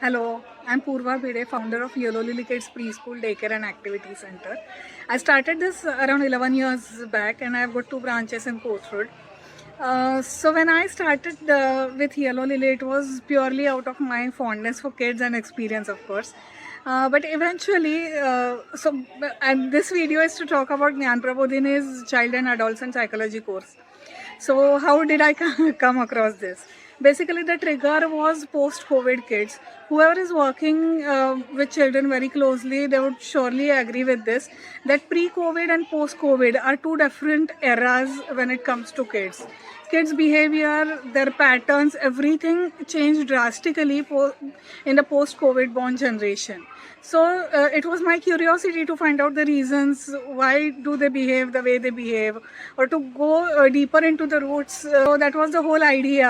Hello, I'm Purva Bide, founder of Yellow Lily Kids Preschool Daycare and Activity Center. I started this around 11 years back and I've got two branches in Portswood. So when I started with Yellow Lily, it was purely out of my fondness for kids and experience, of course. But eventually, and this video is to talk about Gyan Prabodhine's Child and Adolescent Psychology course. So how did I come across this? Basically, the trigger was post-COVID kids. Whoever is working with children very closely, they would surely agree with this, that pre-COVID and post-COVID are two different eras when it comes to kids. Kids' behavior, their patterns, everything changed drastically in the post-COVID born generation. So it was my curiosity to find out the reasons why do they behave the way they behave, or to go deeper into the roots. So that was the whole idea,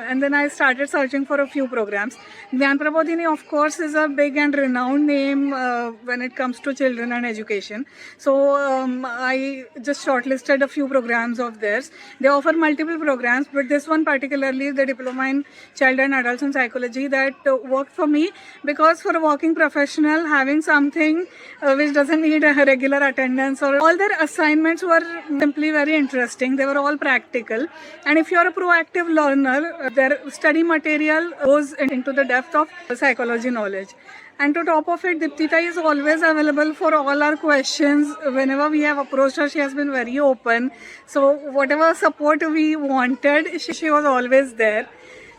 and then I started searching for a few programs. Gyan Prabodhini, of course, is a big and renowned name when it comes to children and education. So I just shortlisted a few programs of theirs. They offer multiple programs, but this one particularly, the Diploma in Child and Adolescent Psychology, that worked for me, because for a working professional, having something which doesn't need a regular attendance, or all their assignments were simply very interesting. They were all practical, and if you're a proactive learner, their study material goes into the depth of psychology knowledge. And to top of it, Diptita is always available for all our questions. Whenever we have approached her, she has been very open. So whatever support we wanted, she was always there.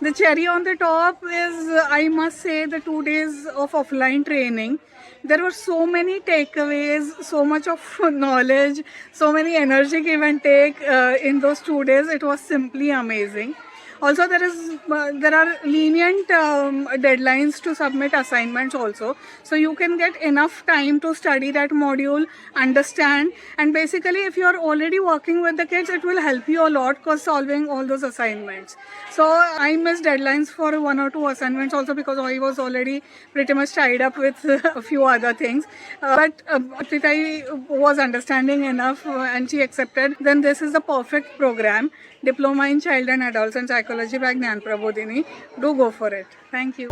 The cherry on the top is, I must say, the 2 days of offline training. There were so many takeaways, so much of knowledge, so many energy give and take in those 2 days. It was simply amazing. Also, there are lenient deadlines to submit assignments also, so you can get enough time to study that module, understand, and basically if you are already working with the kids, it will help you a lot because solving all those assignments. So I missed deadlines for 1 or 2 assignments also, because I was already pretty much tied up with a few other things. But Pritai was understanding enough and she accepted. Then this is the perfect program. Diploma in Child and Adolescent Psychology by Gyan Prabodhini. Do go for it. Thank you.